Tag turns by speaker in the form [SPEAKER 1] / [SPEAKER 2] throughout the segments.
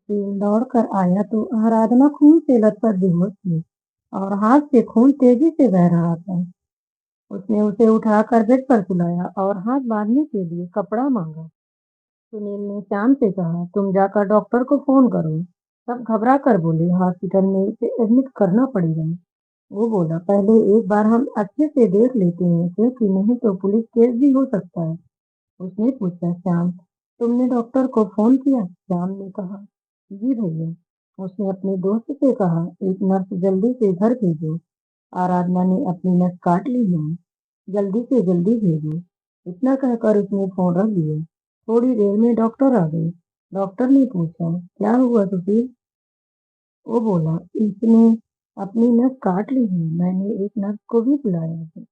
[SPEAKER 1] दौड़ कर आया तो आराधना खून से लथपथ बेहोश थी और हाथ से खून तेजी से बह रहा था। उसने उसे उठाकर बेड पर सुलाया और हाथ बांधने के लिए कपड़ा मांगा। सुनील ने श्याम से कहा, तुम जाकर डॉक्टर को फोन करो। सब घबरा कर बोले, हॉस्पिटल में इसे एडमिट करना पड़ेगा। वो बोला, पहले एक बार हम अच्छे से देख लेते हैं, क्योंकि नहीं तो पुलिस केस भी हो सकता है। उसने पूछा, श्याम, तुमने डॉक्टर को फोन किया? श्याम ने कहा, जी भैया। उसने अपने दोस्त से कहा, एक नर्स जल्दी से घर भेजो। आराधना ने अपनी नस काट ली है, जल्दी से जल्दी भेजो। इतना कहकर उसने फोन रख दिया। थोड़ी देर में डॉक्टर आ गए। डॉक्टर ने पूछा, क्या हुआ सुशील? वो बोला, इसने अपनी नस काट ली है, मैंने एक नर्स को भी बुलाया है,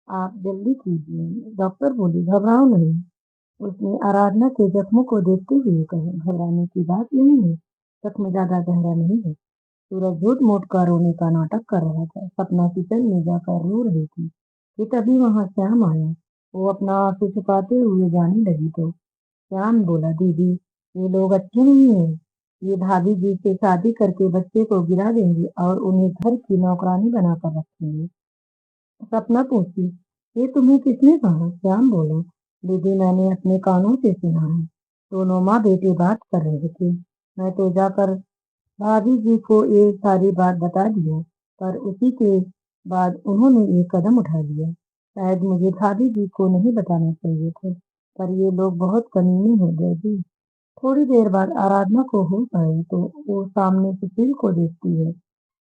[SPEAKER 1] आप जल्दी कीजिए। डॉक्टर बोली, घबराओ नहीं। उसने आराधना के जख्मों को देखते हुए कहा, घबराने की बात नहीं है, जख्म ज्यादा गहरा नहीं है। सूरज झूठ मूठ का रोने का नाटक कर रहा था। सपना किचन में जाकर रो रही थी कि तभी वहां श्याम आया। वो अपना आंसू छुपाते हुए जाने लगी तो श्याम बोला, दीदी, ये लोग अच्छे नहीं हैं। ये भाभी जी से शादी करके बच्चे को गिरा देंगे और उन्हें घर की नौकरानी बनाकर रखेंगे। सपना पूछी, ये तुम्हें किसने कहा? श्याम बोला, दीदी, मैंने अपने कानों से सुना है। दोनों माँ बेटे बात कर रहे थे। मैं तो जाकर भाभी जी को ये सारी बात बता दिया, पर उसी के बाद उन्होंने ये कदम उठा लिया। शायद मुझे भाभी जी को नहीं बताना चाहिए था, पर ये लोग बहुत कमीने हो गए जी। थोड़ी देर बाद आराधना को होश आया तो वो सामने सुशील को देखती है।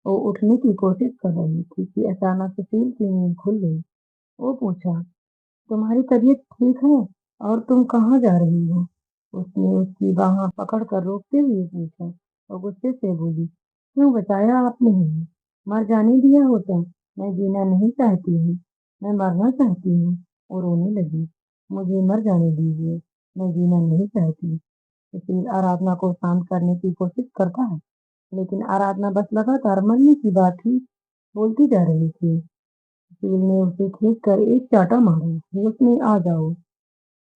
[SPEAKER 1] वो उठने की कोशिश कर रही थी कि अचानक सुशील की नींद खुल गई। वो पूछा, तुम्हारी तबीयत ठीक है और तुम कहाँ जा रही हो? उसने उसकी बाह पकड़कर रोकते हुए पूछा और गुस्से से बोली, क्यों बताया आपने हमें? मर जाने दिया होता। मैं जीना नहीं चाहती हूँ, मैं मरना चाहती हूँ। और रोने लगी, मुझे मर जाने दीजिए, मैं जीना नहीं चाहती। सुशील आराधना को शांत करने की कोशिश करता है, लेकिन आराधना बस लगातार मरने की बात ही बोलती जा रही थी। सुशील ने उसे खींच कर एक चांटा मारा, होश में आ जाओ।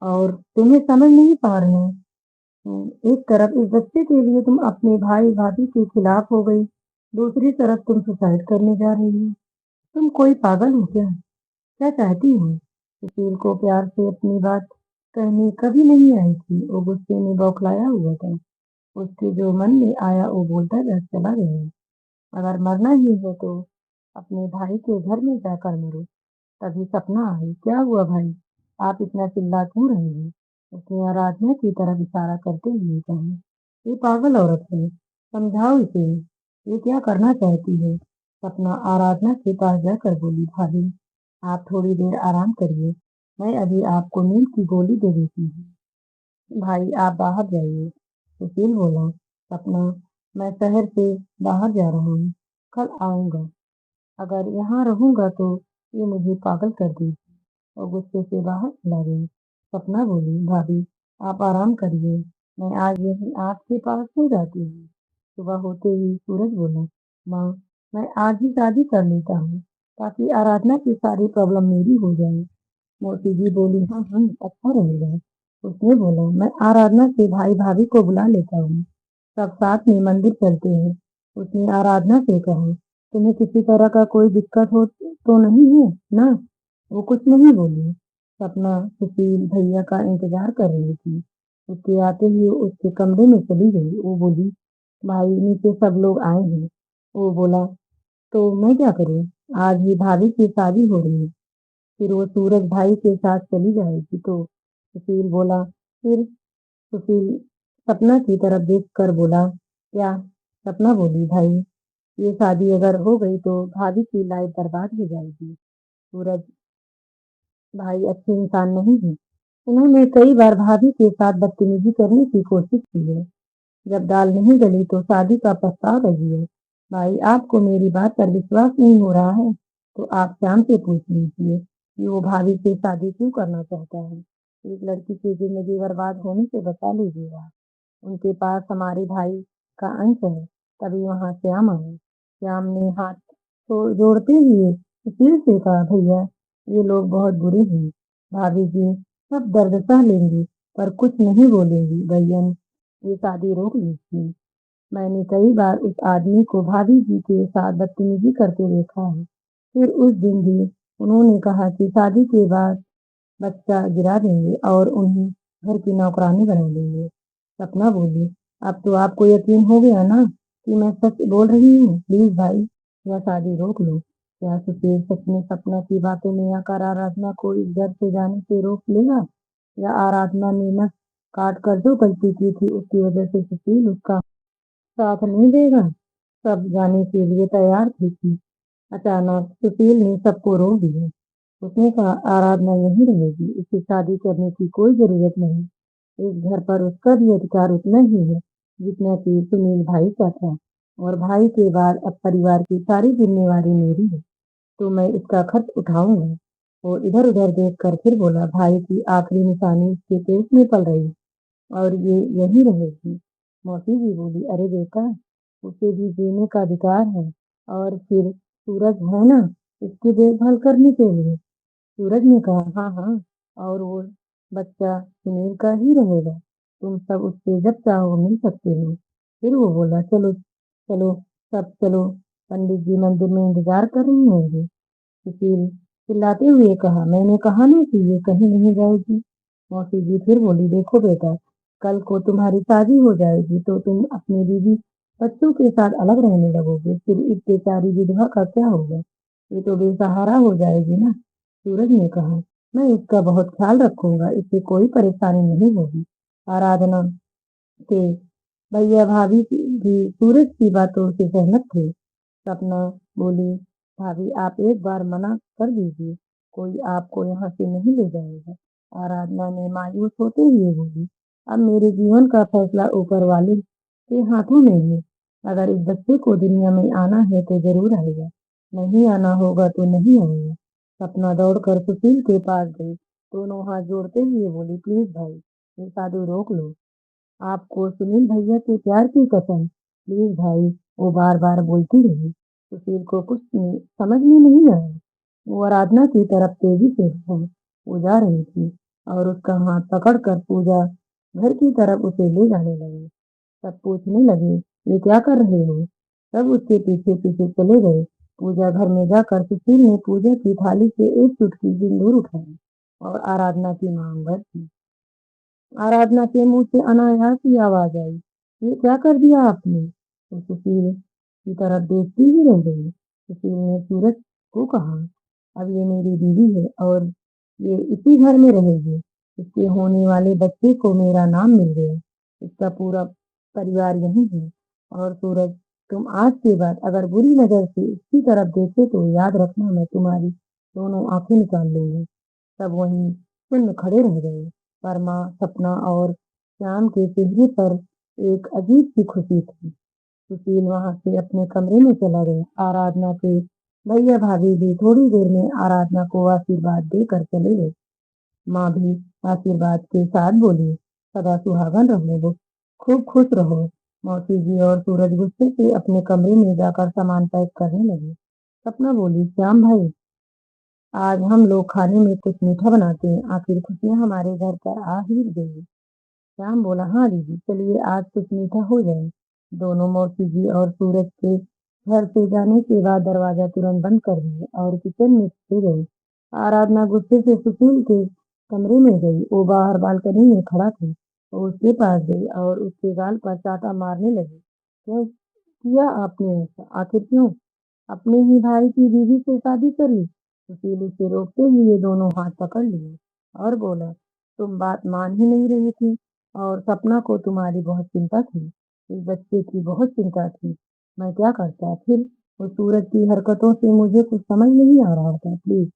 [SPEAKER 1] और तुम्हें समझ नहीं पा रहे हैं, एक तरफ इस बच्चे के लिए तुम अपने भाई भाभी के खिलाफ हो गई, दूसरी तरफ तुम सुसाइड करने जा रही हो। तुम कोई पागल हो क्या? क्या चाहती हो? सुशील को प्यार से अपनी बात कहनी कभी नहीं आई थी। वो गुस्से में बौखलाया हुआ था। उसके जो मन में आया वो बोलता चला गया। अगर मरना ही है तो अपने भाई के घर में जाकर मरो। तभी सपना आई, क्या हुआ भाई? आप इतना चिल्ला क्यों रहे हैं? उसने आराधना की तरफ इशारा करते हुए कहा, ये पागल औरत है, समझाओ इसे, ये क्या करना चाहती है? सपना आराधना के पास जाकर बोली, भाभी, आप थोड़ी देर आराम करिए, मैं अभी आपको नींद की गोली दे देती हूँ। भाई, आप बाहर जाइए। सुशील बोला, सपना, मैं शहर से बाहर जा रहा हूँ, कल आऊंगा। अगर यहाँ रहूंगा तो ये मुझे पागल कर देगी। और गुस्से से बाहर चला गया। सपना बोली, भाभी, आप आराम करिए, मैं आज यहीं आपके पास सो जाती हूँ। सुबह होते ही सूरज बोला, माँ, मैं आज ही शादी कर लेता हूँ, ताकि आराधना की सारी प्रॉब्लम मेरी हो जाए। मोती जी बोली, हाँ हाँ, अच्छा रहेगा। उसने बोला, मैं आराधना के भाई भाभी को बुला लेता हूँ, सब साथ में मंदिर चलते हैं। उसने आराधना से कहा, तुम्हें किसी तरह का कोई दिक्कत हो तो नहीं है ना? वो कुछ नहीं बोली। सपना सुशील भैया का इंतजार कर रही थी। उसके आते ही उसके कमरे में चली गई। वो बोली, भाई, नीचे सब लोग आए हैं। वो बोला, तो मैं क्या करूँ? आज ही भाभी की शादी हो रही है, फिर वो सूरज भाई के साथ चली जाएगी तो? सुशील बोला, फिर? सुशील सपना की तरफ देख कर बोला, क्या? सपना बोली, भाई, ये शादी अगर हो गई तो भाभी की लाइफ बर्बाद हो जाएगी। सूरज भाई अच्छे इंसान नहीं है। उन्होंने कई बार भाभी के साथ बदतमीजी करने की कोशिश की है। जब दाल नहीं गली तो शादी का प्रस्ताव रही है। भाई, आपको मेरी बात पर विश्वास नहीं हो रहा है तो आप श्याम से पूछ लीजिए कि वो भाभी से शादी क्यों करना चाहता है। एक लड़की की जिंदगी बर्बाद होने से बचा लीजिएगा। उनके पास हमारे भाई का अंश है। तभी वहां श्याम आया। श्याम ने हाथ तो जोड़ते हुए सुशील से कहा, भैया, ये लोग बहुत बुरे हैं। भाभी जी सब दर्द सह लेंगी पर कुछ नहीं बोलेंगी। भैया, ये शादी रोक लीजिए। मैंने कई बार उस आदमी को भाभी जी के साथ बदतमीजी करते देखा है। फिर उस दिन भी उन्होंने कहा कि शादी के बाद बच्चा गिरा देंगे और उन्हें घर की नौकरानी बना देंगे। सपना बोली, अब तो आपको यकीन हो गया ना कि मैं सच बोल रही हूँ। प्लीज भाई, यह शादी रोक लो। क्या सुशील सच में सपना की बातों में आकर आराधना को इस घर से जाने से रोक लेगा, या आराधना ने नस काट कर जो गलती की थी उसकी वजह से सुशील उसका साथ नहीं देगा। सब जाने के लिए तैयार थे कि अचानक सुशील ने सबको रोक दिया। उसने कहा, आराधना यहीं रहेगी, इससे शादी करने की कोई जरूरत नहीं। इस घर पर उसका भी अधिकार उतना ही है जितना कि सुनील भाई का था, और भाई के बाद अब परिवार की सारी जिम्मेवारी मेरी है, तो मैं इसका खर्च उठाऊंगा। वो इधर उधर देख कर फिर बोला, भाई की आखिरी निशानी उसके पेट में पल रही और ये यहीं रहेगी। मौसी जी बोली, अरे बेटा, उसे भी जीने का अधिकार है, और फिर सूरज है ना इसकी देखभाल करने के लिए। सूरज ने कहा, हाँ हाँ, और वो बच्चा सुनील का ही रहेगा। तुम सब उससे जब चाहो मिल सकते हो। फिर वो बोला, चलो चलो, सब चलो, पंडित जी मंदिर में इंतजार कर रहे होंगे। सुशील चिल्लाते हुए कहा, मैंने कहा ना कि ये कहीं नहीं जाएगी। मौसी जी फिर बोली, देखो बेटा, कल को तुम्हारी शादी हो जाएगी तो तुम अपनी बीवी बच्चों के साथ अलग रहने लगोगे, फिर इस बेचारी विधवा का क्या होगा? ये तो बेसहारा हो जाएगी ना। सूरज ने कहा, मैं इसका बहुत ख्याल रखूंगा, इससे कोई परेशानी नहीं होगी। आराधना के भैया भाभी भी सूरज की बातों से सहमत थे। सपना बोली, भाभी आप एक बार मना कर दीजिए, कोई आपको यहाँ से नहीं ले जाएगा। आराधना ने मायूस होते हुए बोली, अब मेरे जीवन का फैसला ऊपर वाले के हाथों में है। अगर इस बच्चे को दुनिया में आना है तो जरूर आएगा, नहीं आना होगा तो नहीं आएगा। सपना दौड़कर सुशील के पास गई, दोनों हाथ जोड़ते हुए बोली, प्लीज भाई, ये शादी रोक लो। आपको सुनील भैया के प्यार की कसम, प्लीज भाई, वो बार बार बोलती रही। सुशील को कुछ समझ में नहीं आया। वो आराधना की तरफ तेजी से वो जा रही थी, और उसका हाथ पकड़कर पूजा घर की तरफ उसे ले जाने लगी। सब पूछने लगे, ये क्या कर रहे हो? सब उसके पीछे पीछे चले गए। पूजा घर में जाकर सुशील ने पूजा की थाली से एक चुटकी सिंदूर उठाया और आराधना की मांग भर दी। आराधना के मुंह से अनायास ही आवाज आई, ये क्या कर दिया आपने? तो सुशील की तरफ देखती ही रह गई। सुशील ने सूरज को कहा, अब ये मेरी बीवी है और ये इसी घर में रहेगी। इसके होने वाले बच्चे को मेरा नाम मिल गया, इसका पूरा परिवार यही है। और सूरज, तुम आज के बाद अगर बुरी नजर से इसकी तरफ देखे तो याद रखना, मैं तुम्हारी दोनों आंखें निकाल लूंगी। सब वहीं सुन्न खड़े रह गए। पर माँ, सपना और श्याम के चेहरे पर एक अजीब सी खुशी थी। सुशील वहां से अपने कमरे में चला गया। आराधना के भैया भाभी भी थोड़ी देर में आराधना को आशीर्वाद देकर चले गए। माँ भी आशीर्वाद के साथ बोली, सदा सुहागन रहो, वो खूब खुश रहो। मौसी जी और सूरज गुस्से से अपने कमरे में जाकर सामान पैक करने लगे। सपना बोली, श्याम भाई, आज हम लोग खाने में कुछ मीठा बनाते हैं, आखिर खुशियाँ हमारे घर पर आ ही गई। श्याम बोला, हाँ दीदी, चलिए आज कुछ मीठा हो जाए। दोनों मौसी जी और सूरज के घर से जाने के बाद दरवाजा तुरंत बंद कर दिया और किचन में चले गए। आराधना गुस्से से सुशील के कमरे में गई। वो बाहर बालकनी में खड़ा था। वो उसके पास गई और उसके गाल पर चाटा मारने लगी। क्यों किया आपने ऐसा? आखिर क्यों? अपने ही भाई की बीवी से शादी करी? सुशील उसे रोकते हुए दोनों हाथ पकड़ लिए और बोला, तुम बात मान ही नहीं रही थी, और सपना को तुम्हारी बहुत चिंता थी, इस बच्चे की बहुत चिंता थी। मैं क्या करता फिर? उस सूरज की हरकतों से मुझे कुछ समझ नहीं आ रहा था। प्लीज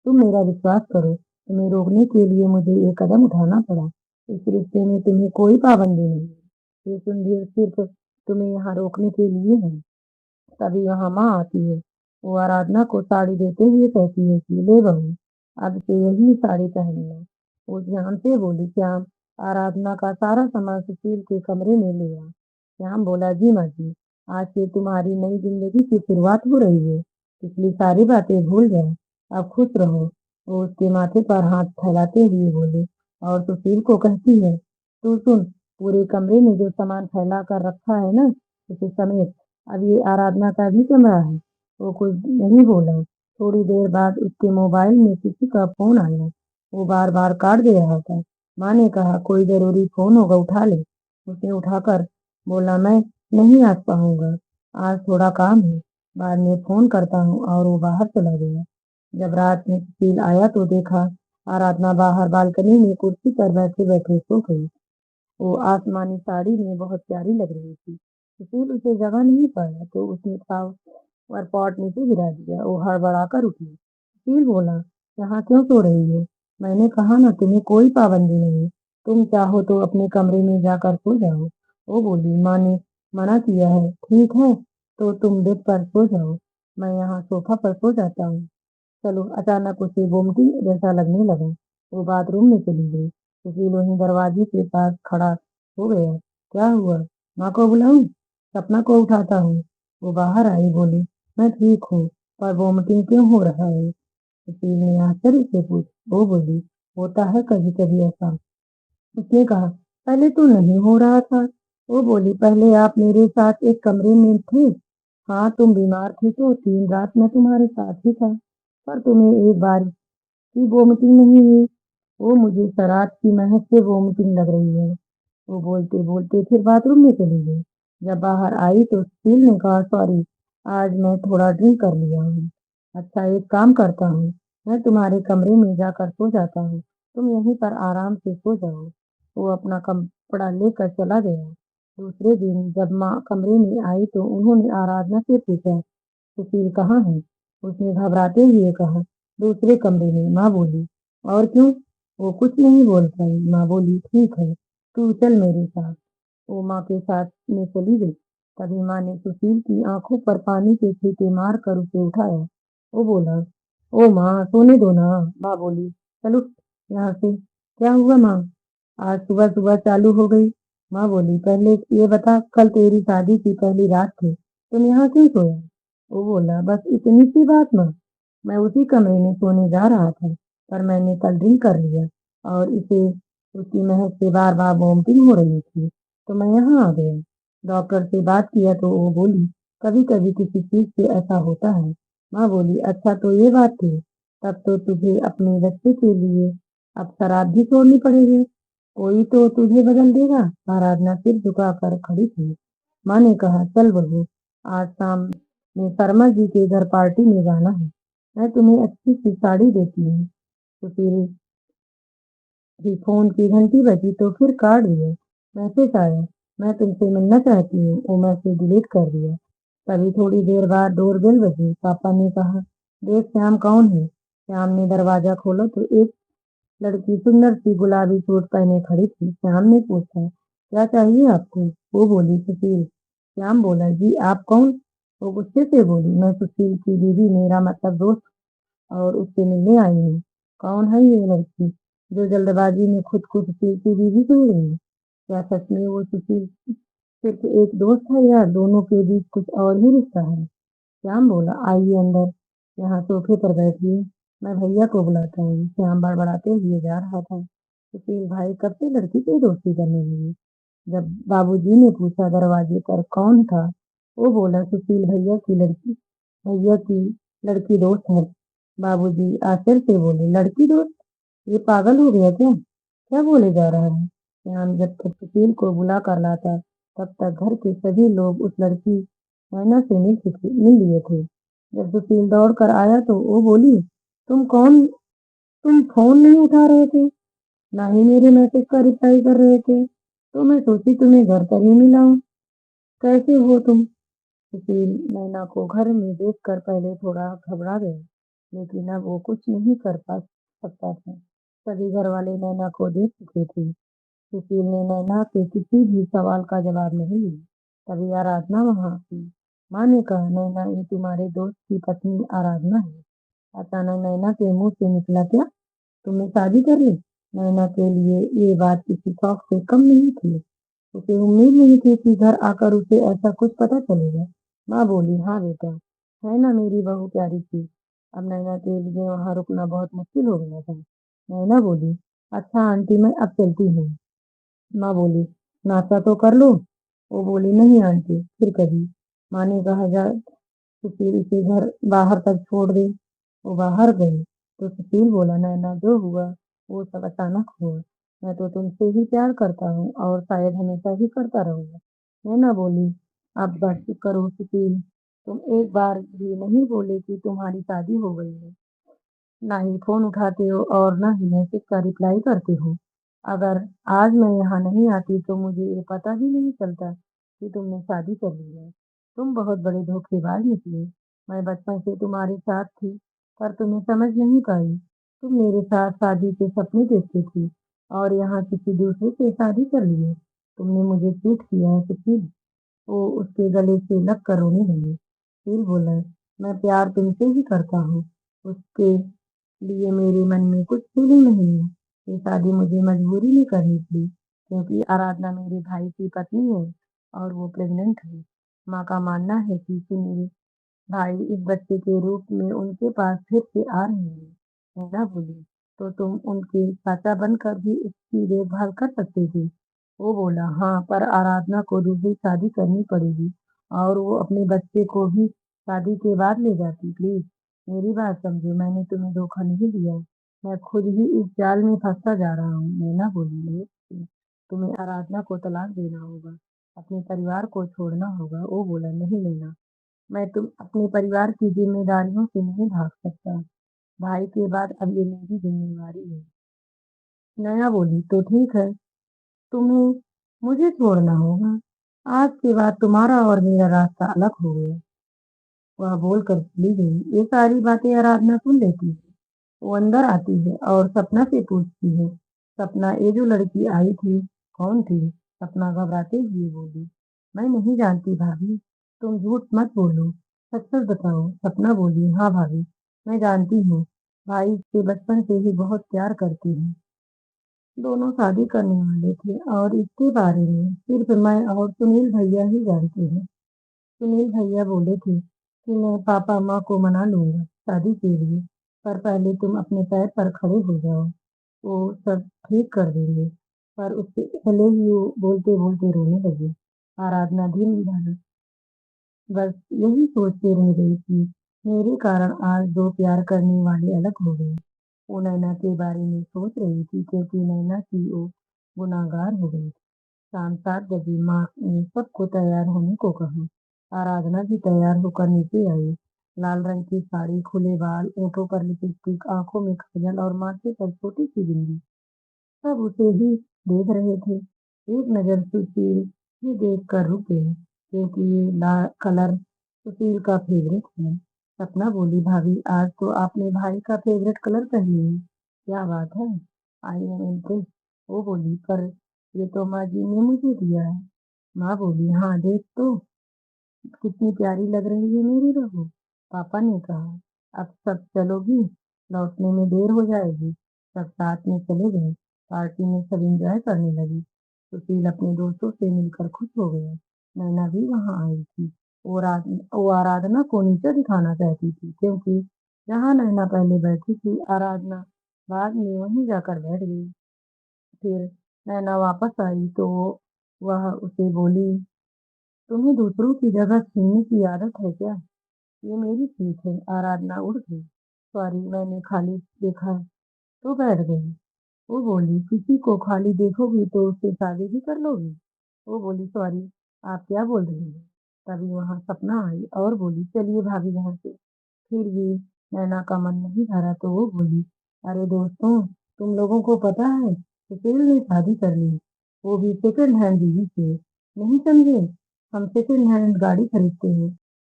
[SPEAKER 1] तुम मेरा विश्वास करो, तुम्हें रोकने के लिए मुझे ये कदम उठाना पड़ा। इस रिश्ते में तुम्हें कोई पाबंदी नहीं है, ये संदेश सिर्फ तुम्हें यहाँ रोकने के लिए है। तभी वहाँ माँ आती है। वो आराधना को साड़ी देते हुए कहती है कि ले बहू, अब से यही साड़ी पहनना। वो श्याम से बोली, श्याम, आराधना का सारा सामान सुशील के कमरे में ले आ। श्याम बोला, जी माँ जी, आज से तुम्हारी नई जिंदगी की शुरुआत हो रही है, पिछली सारी बातें भूल जाओ, अब खुश रहो। वो उसके माथे पर हाथ फैलाते हुए बोले, और सुशील को कहती है, तू सुन, पूरे कमरे में जो सामान फैला कर रखा है ना, उसे समेत। अब ये आराधना का भी कमरा है। वो कुछ नहीं बोला। थोड़ी देर बाद उसके मोबाइल में किसी का फ़ोन आया। वो बार-बार काट दे रहा था। माँ ने कहा, "कोई ज़रूरी फ़ोन होगा, उठा ले।" उसने उठाकर बोला, "मैं नहीं आ पाऊँगा, आज थोड़ा काम है, बाद में फ़ोन करता हूँ" और वो बाहर चला गया। जब रात में सुशील आया तो देखा आराधना बाहर बालकनी में कुर्सी पर बैठे-बैठे सो गई। वो आसमानी साड़ी में बहुत प्यारी लग रही थी। सुशील उसे जगह नहीं पाया तो उसने ठाव और पॉट नीचे गिरा दिया। वो हड़बड़ाकर उठी। सुशील बोला, "यहाँ क्यों सो रही हो? मैंने कहा ना तुम्हें कोई पाबंदी नहीं। तुम चाहो तो अपने कमरे में जाकर सो जाओ।" वो बोली, "माँ ने मना किया है।" "ठीक है, तो तुम बेड पर सो जाओ। मैं यहाँ सोफा पर सो जाता हूँ।" चलो, अचानक उसे गोमती जैसा लगने लगा। वो बाथरूम में चली गई। सुशील वहीं दरवाजे के पास खड़ा हो गया। क्या हुआ? माँ को बुलाऊं? सपना को उठाता हूँ। वो बाहर आई, बोली, मैं ठीक हूँ, पर वोमिटिंग क्यों हो रहा है? सुशील ने आश्चर्य से पूछा। वो बोली, होता है कभी कभी ऐसा। उसने कहा, पहले तो नहीं हो रहा था। वो बोली, पहले आप मेरे साथ एक कमरे में थे। हाँ, तुम बीमार थे तो 3 रात मैं तुम्हारे साथ ही था, पर तुम्हें एक बार की वोमिटिंग नहीं हुई। वो मुझे शराब की महक से वोमिटिंग लग रही है। वो बोलते-बोलते फिर बाथरूम में चली गई। जब बाहर आई तो सुशील ने कहा, सॉरी, आज मैं थोड़ा ड्रिंक कर लिया हूँ। अच्छा, एक काम करता हूँ, मैं तुम्हारे कमरे में जाकर सो जाता हूँ। तुम यहीं पर आराम से सो जाओ। वो अपना कपड़ा लेकर चला गया। दूसरे दिन जब माँ कमरे में आई तो उन्होंने आराधना से पूछा, सुशील कहाँ है? उसने घबराते हुए कहा, दूसरे कमरे में। माँ बोली, और क्यों? वो कुछ नहीं बोल पाई। माँ बोली, ठीक है, तू चल मेरे साथ। वो माँ के साथ में चली गई। तभी माँ ने सुशील की आंखों पर पानी के छींटे मार कर उसे उठाया। वो बोला, ओ माँ, सोने दो ना। माँ बोली, चल उठ यहाँ से। क्या हुआ माँ? आज सुबह सुबह चालू हो गई। माँ बोली, पहले ये बता, कल तेरी शादी की पहली रात थी, तुम यहाँ क्यों सोया? वो बोला, बस इतनी सी बात माँ, मैं उसी कमरे में सोने जा रहा था, पर मैंने कल ड्रिंक कर लिया और इसे उसकी महक से बार बार वॉमिटिंग हो रही थी, तो मैं यहाँ आ गया। डॉक्टर से बात किया तो वो बोली, कभी कभी किसी चीज से ऐसा होता है। माँ बोली, अच्छा तो ये बात थी, तब तो तुझे अपने बच्चे के लिए अब शराब भी छोड़नी पड़ेगी। कोई तो तुझे बदल देगा। आराधना सिर झुकाकर खड़ी थी। माँ ने कहा, चल बहू, आज शाम में शर्मा जी के घर पार्टी में जाना है। मैं तुम्हें अच्छी सी साड़ी देती हूँ। तो फिर भी फोन की घंटी बजी तो फिर काट दिया। मैसेज आया, मैं तुमसे मिलना चाहती हूँ। वो मैसेज डिलीट कर दिया। तभी थोड़ी देर बाद डोरबेल बजी। पापा ने कहा, देख श्याम कौन है। श्याम ने दरवाजा खोला तो एक लड़की सुंदर सी गुलाबी सूट पहने खड़ी थी। श्याम ने पूछा, क्या चाहिए आपको? वो बोली, सुशील। श्याम बोला, जी आप कौन? वो गुस्से से बोली, मैं सुशील की बीवी, मेरा मतलब दोस्त, और उससे मिलने आई हूँ। कौन है ये लड़की जो जल्दबाजी में खुद को सुशील की बीवी कह रही है? क्या सच में वो सुशील सिर्फ एक दोस्त है या दोनों के बीच कुछ और भी रिश्ता है? श्याम बोला, आइए अंदर, यहाँ सोफे पर बैठिए, मैं भैया को बुलाता हूँ। श्याम बड़बड़ाते हुए जा रहा था। सुशील भाई कब से लड़की से दोस्ती करने लगे? जब बाबूजी ने पूछा दरवाजे पर कौन था, वो बोला, सुशील भैया की लड़की दोस्त है। बाबूजी आश्चर्य से बोले, लड़की दोस्त? ये पागल हो गया क्या? क्या बोले जा रहा है? श्याम जब तक सुशील को बुला कर लाता, तब तक घर के सभी लोग उस लड़की नैना से मिल लिए थे। जब सुशील दौड़ कर आया तो वो बोली, तुम कौन? तुम फोन नहीं उठा रहे थे, ना ही मेरे मैसेज का रिप्लाई कर रहे थे, तो मैं सोची तुम्हें घर पर ही मिलाऊं। कैसे हो तुम? सुशील नैना को घर में देखकर पहले थोड़ा घबरा गया, लेकिन अब वो कुछ नहीं कर पा सकता था। सभी घर वाले नैना को देख चुके थे। सुशील ने नैना के किसी भी सवाल का जवाब नहीं दिया। तभी आराधना वहां थी। माँ ने कहा, नैना, ये तुम्हारे दोस्त की पत्नी आराधना है। अचानक नैना के मुंह से निकला, क्या तुमने शादी कर ली? नैना के लिए ये बात किसी शौक से कम नहीं थी। उसे उम्मीद नहीं थी कि घर आकर उसे ऐसा कुछ पता चलेगा। माँ बोली, हाँ बेटा, है ना मेरी बहू प्यारी थी। अब नैना के लिए वहां रुकना बहुत मुश्किल हो गया था। नैना बोली, अच्छा आंटी, मैं अब चलती हूँ। माँ बोली, नाश्ता तो कर लो। वो बोली, "नहीं आंटी, फिर कभी।" माँ ने कहा, "जा सुशील इसे घर बाहर तक छोड़ दे।" वो बाहर गई, तो सुशील बोला, "नैना जो हुआ, वो सब अचानक हुआ। मैं तो तुमसे ही प्यार करता हूँ और शायद हमेशा ही करता रहूँगा।" नैना बोली, "अब बस करो सुशील, तुम एक बार भी नहीं बोले कि तुम्हारी शादी हो गई है। ना ही फ़ोन उठाते हो और ना ही मैसेज का रिप्लाई करते हो। अगर आज मैं यहाँ नहीं आती तो मुझे ये पता भी नहीं चलता कि तुमने शादी कर ली है। तुम बहुत बड़े धोखेबाज निकले। मैं बचपन से तुम्हारे साथ थी, पर तुम्हें समझ नहीं पाई। तुम मेरे साथ शादी के सपने देखती थी और यहाँ किसी दूसरे से शादी कर लिए। तुमने मुझे चीट किया है सुशील।" वो उसके गले से लग कर रोने लगी। फिर बोला, "मैं प्यार तुमसे ही करता हूँ। उसके लिए मेरे मन में कुछ फीलिंग नहीं है। ये शादी मुझे मजबूरी में करनी पड़ी क्योंकि आराधना मेरे भाई की पत्नी है और वो प्रेग्नेंट है। माँ का मानना है कि सुनील भाई इस बच्चे के रूप में उनके पास फिर से आ रहे हैं।" नैना बोली, "तो तुम उनके चाचा बनकर भी उसकी देखभाल कर सकते थे?" वो बोला, "हाँ, पर आराधना को दूसरी शादी करनी पड़ेगी और वो अपने बच्चे को भी शादी के बाद ले जाती। प्लीज़ मेरी बात समझो, मैंने तुम्हें धोखा नहीं दिया। मैं खुद ही इस जाल में फँसता जा रहा हूँ।" नैना बोली, "नहीं, तुम्हें आराधना को तलाक देना होगा, अपने परिवार को छोड़ना होगा।" वो बोला, "नहीं नैना, मैं तुम अपने परिवार की ज़िम्मेदारियों से नहीं भाग सकता। भाई के बाद अब ये मेरी ज़िम्मेवारी है।" नैना बोली, "तो ठीक है, तुम्हें मुझे छोड़ना होगा। आज के बाद तुम्हारा और मेरा रास्ता अलग हो गया।" वह बोलकर चली गई। ये सारी बातें आराधना सुन लेती है। वो अंदर आती है और सपना से पूछती है, "सपना, ये जो लड़की आई थी, कौन थी?" सपना घबराते हुए बोली, "मैं नहीं जानती भाभी, तुम झूठ मत बोलो, सच-सच बताओ।" सपना बोली, "हाँ भाभी, मैं जानती हूँ, भाई से बचपन से ही बहुत प्यार करती हूँ। दोनों शादी करने वाले थे और इसके बारे में सिर्फ मैं और सुनील भैया ही जानते हैं। सुनील भैया बोले थे कि मैं पापा-माँ को मना लूँगा शादी के लिए, पर पहले तुम अपने पैर पर खड़े हो जाओ, वो सब ठीक कर देंगे।" पर उससे पहले ही वो बोलते-बोलते रोने लगी। आराधना धीमी बस यही सोचते रह गई कि मेरे कारण आज 2 प्यार करने वाले अलग हो गए। वो नैना के बारे में सोच रही थी क्योंकि नैना की वो गुनहगार हो गई थी। शाम 7 बजे माँ ने सबको तैयार होने को कहा। आराधना भी तैयार होकर नीचे आई। लाल रंग की साड़ी, खुले बाल, होठों पर लिपस्टिक, आँखों में काजल और माथे पर छोटी-सी बिंदी। सब उसे ही देख रहे थे। एक नज़र सुशील भी देखकर रुक गए क्योंकि ये ला कलर सुशील का फेवरेट है। सपना बोली, "भाभी, आज तो आपने भाई का फेवरेट कलर पहनी है। क्या बात है? I am impressed." वो बोली, "पर ये तो माँ जी ने मुझे दिया है।" माँ बोली, "हाँ, देख तो कितनी प्यारी लग रही है मेरी बहू।" पापा ने कहा, "अब सब चलोगी? लौटने में देर हो जाएगी।" सब साथ में चले गए। पार्टी में सब एंजॉय करने लगे। सुशील अपने दोस्तों से मिलकर खुश हो गया। नैना भी वहाँ आई थी। वो आराधना को नीचे दिखाना चाहती थी क्योंकि जहाँ नैना पहले बैठी थी, आराधना बाद में वहीं जाकर बैठ गई। फिर नैना वापस आई तो वह उसे बोली, "तुम्हें दूसरों की जगह छीनने की आदत है क्या? ये मेरी सीट है।" आराधना उठ गई। "सॉरी, मैंने खाली देखा तो बैठ गई।" वो बोली, "किसी को खाली देखोगी तो उससे शादी भी कर लोगी?" वो बोली, "सॉरी, आप क्या बोल रही हैं?" तभी वहाँ सपना आई और बोली, "चलिए भाभी यहाँ से।" फिर भी नैना का मन नहीं भरा तो वो बोली, "अरे दोस्तों, तुम लोगों को पता है सुशील ने शादी कर ली, वो भी सेकंड हैंड बीवी से। नहीं समझे? हम सेकंड हैंड गाड़ी खरीदते हैं,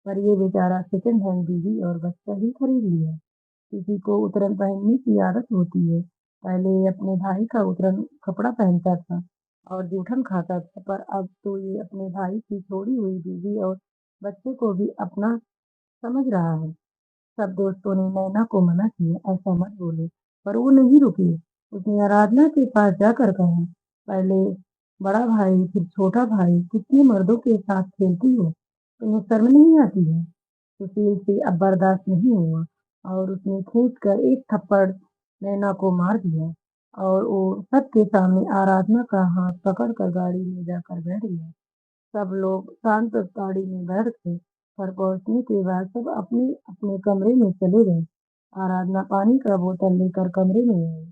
[SPEAKER 1] पर ये बेचारा सेकंड हैंड बीवी और बच्चा ही खरीद लिया। किसी को उतरन पहनने की आदत होती है। पहले ये अपने भाई का उतरन कपड़ा पहनता था और जूठन खाता था, पर अब तो ये अपने भाई की छोड़ी हुई बीवी और बच्चे को भी अपना समझ रहा है।" सब दोस्तों ने नैना को मना किया, "ऐसा मत बोलो।" पर वो नहीं रुकी। उसने आराधना के पास जाकर कहा, "पहले बड़ा भाई फिर छोटा भाई, कितने मर्दों के साथ खेलती हो? तुम्हें शर्म नहीं आती है?" सुशील से अब बर्दाश्त नहीं हुआ और उसने खींचकर एक थप्पड़ नैना को मार दिया और वो सबके सामने आराधना का हाथ पकड़कर गाड़ी में जाकर बैठ गया। सब लोग शांत गाड़ी में बैठ गए। घर पहुंचने के बाद सब अपने अपने कमरे में चले गए। आराधना पानी का बोतल लेकर कमरे में आई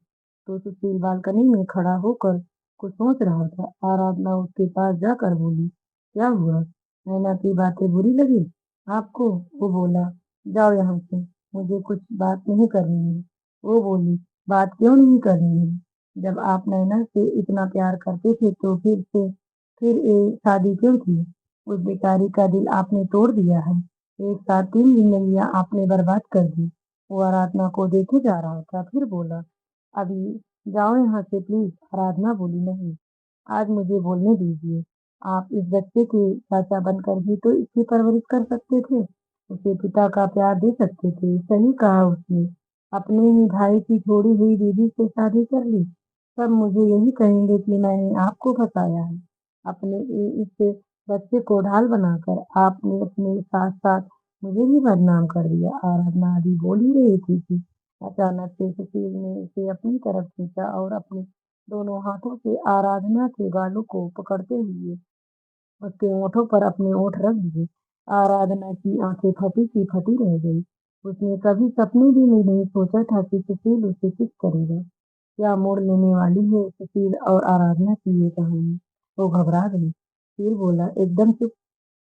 [SPEAKER 1] तो सुशील बालकनी में खड़ा होकर कुछ सोच रहा था। आराधना उसके पास जाकर बोली, क्या हुआ? नैना की बातें बुरी लगी आपको? वो बोला, जाओ यहाँ से, मुझे कुछ बात नहीं करनी है। वो बोली, बात क्यों नहीं करनी है? जब आप नैना से इतना प्यार करते थे तो फिर ये शादी क्यों की? उस बेचारी का दिल आपने तोड़ दिया है। एक साथ 3 जिंदगियां आपने बर्बाद कर दी। वो आराधना को देखे जा रहा था, फिर बोला, अभी जाओ यहाँ से प्लीज। आराधना बोली, नहीं, आज मुझे बोलने दीजिए। आप इस बच्चे के चाचा बनकर भी तो इसकी परवरिश कर सकते थे, उसे पिता का प्यार दे सकते थे। सही कहा उसने, अपने ही भाई की छोड़ी हुई दीदी से शादी कर ली। सब मुझे यही कहेंगे कि मैंने आपको फंसाया है। अपने इस बच्चे को ढाल बनाकर आपने अपने साथ साथ मुझे भी बदनाम कर दिया। आराधना अभी बोल ही रही थी कि अचानक से सुशील ने उसे अपनी तरफ खींचा और अपने दोनों हाथों से आराधना के गालों को पकड़ते हुए उसके होठों पर अपने होठ रख दिए। आराधना की आंखें फटी की फटी रह गई। उसने कभी सपने भी में नहीं सोचा था कि सुशील उसे किस करेगा। क्या मोड़ लेने वाली है सुशील और आराधना की ये कहानी? वो घबरा गई। फिर बोला, एकदम चुप।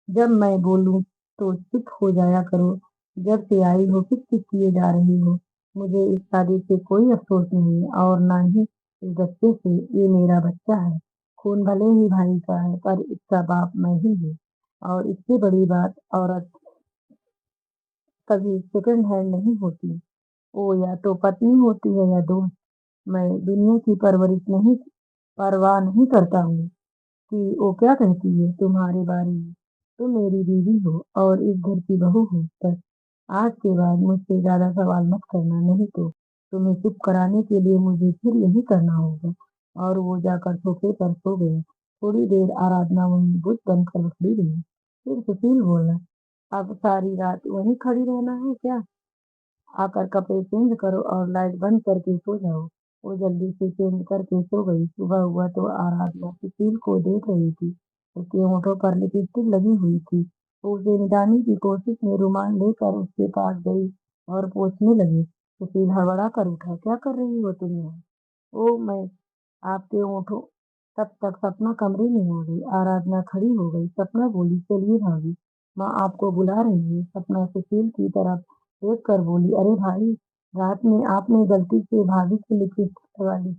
[SPEAKER 1] जब मैं बोलूं तो चुप हो जाया करो। जब से आई हो किस किस किए जा रही हो। मुझे इस शादी से कोई अफसोस नहीं है और ना ही इस बच्चे से। ये मेरा बच्चा है। खून भले ही भाई का है पर इसका बाप मैं ही हूँ। और इससे बड़ी बात, औरत कभी सेकंड हैंड नहीं होती। वो या तो पत्नी होती है या दोस्त। मैं दुनिया की परवाह नहीं करता हूँ कि वो क्या कहती है तुम्हारे बारे में। तुम मेरी बीवी हो और इस घर की बहू हो। बस आज के बाद मुझसे ज्यादा सवाल मत करना, नहीं तो तुम्हें चुप कराने के लिए मुझे फिर यही करना होगा। और वो जाकर सोफे पर सो गया। थोड़ी देर आराधना वहीं बुत बनकर खड़ी रही। फिर सुशील बोला, अब सारी रात वहीं खड़ी रहना है क्या? आकर कपड़े चेंज करो और लाइट बंद करके सो जाओ। वो जल्दी से चेंज करके सो गई। सुबह हुआ तो आराधना सुशील को देख रही थी। उसके होठों पर लिपस्टिक लगी हुई थी। वो उसे मिटाने की कोशिश में रुमाल लेकर उसके पास गई और पोंछने लगी। सुशील हड़बड़ा कर उठा, क्या कर रही हो तुम यहाँ? ओ मैं आपके होठों। तब तक सपना कमरे में आ गई। आराधना खड़ी हो गई। सपना बोली, चलिए भाभी, माँ आपको बुला रही है। सपना सुशील की तरफ देख कर बोली, अरे भाई, रात में आपने गलती से भाभी की लिपस्टिक लगा ली।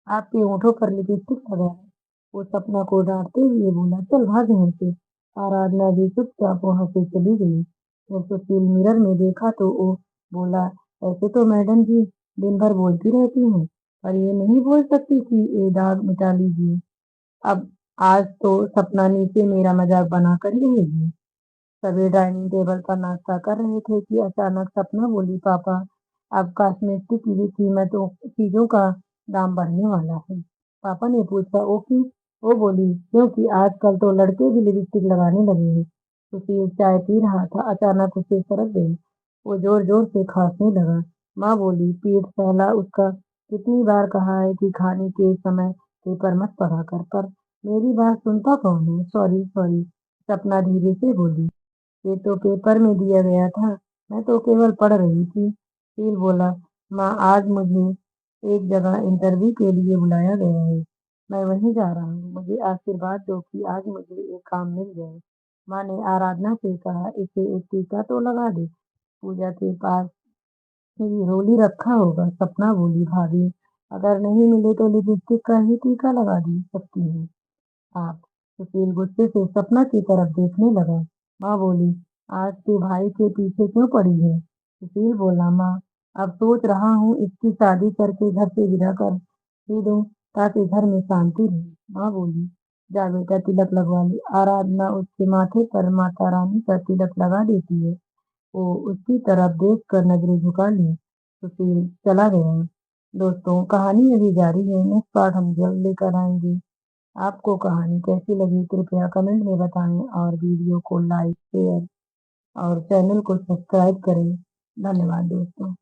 [SPEAKER 1] आपके होठों पर लिपस्टिक लगा है। वो सपना को डांटते हुए बोला, चल भाग यहाँ से। आराधना भी चुपचाप वहां से चली गई। जब सुशील मिरर में देखा तो वो बोला, ऐसे तो मैडम जी दिन भर बोलती रहती हैं, पर ये नहीं बोल सकती कि ये दाग मिटा लीजिए। अब आज तो सपना नीचे मेरा मजाक बनाकर ही रहेगी। सभी डाइनिंग टेबल पर नाश्ता कर रहे थे कि अचानक सपना बोली, पापा, अब कॉस्मेटिक की कीमतों चीजों का दाम बढ़ने वाला है। पापा ने पूछा, ओ क्यों? वो बोली, क्योंकि आजकल तो लड़के भी लिपस्टिक लगाने लगे हैं। सुशील चाय पी रहा था, अचानक उसे सरक गई। वो जोर जोर से खांसने लगा। माँ बोली, पीठ सहला उसका। कितनी बार कहा है कि खाने के समय पेपर मत पढ़ा कर, पर मेरी बात सुनता कौन है? सॉरी सॉरी, सपना धीरे से बोली। ये तो पेपर में दिया गया था, मैं तो केवल पढ़ रही थी। फिर बोला, माँ आज मुझे एक जगह इंटरव्यू के लिए बुलाया गया है। मैं वहीं जा रहा हूँ। मुझे आशीर्वाद दो कि आज मुझे एक काम मिल जाए। माँ ने आराधना से कहा, इसे एक टीका तो लगा दे। पूजा के पास ही रोली रखा होगा। सपना बोली, भाभी, अगर नहीं मिले तो लिपस्टिक का ही टीका लगा दी सकती हूँ आप। सुशील गुस्से से सपना की तरफ देखने लगा। माँ बोली, आज तू भाई के पीछे क्यों पड़ी है? सुशील बोला, माँ, अब सोच रहा हूँ इसकी शादी करके घर से विदा कर ही दूँ ताकि घर में शांति रहे। माँ बोली, जा बेटा तिलक लगवा ले। आराधना उसके माथे पर माता रानी का तिलक लगा देती है। वो उसकी तरफ देख कर नजरें झुका ली। सुशील चला गया। दोस्तों, कहानी अभी जारी है। नेक्स्ट पार्ट हम जल्द लेकर आएंगे। आपको कहानी कैसी लगी कृपया कमेंट में बताएं और वीडियो को लाइक शेयर और चैनल को सब्सक्राइब करें। धन्यवाद दोस्तों।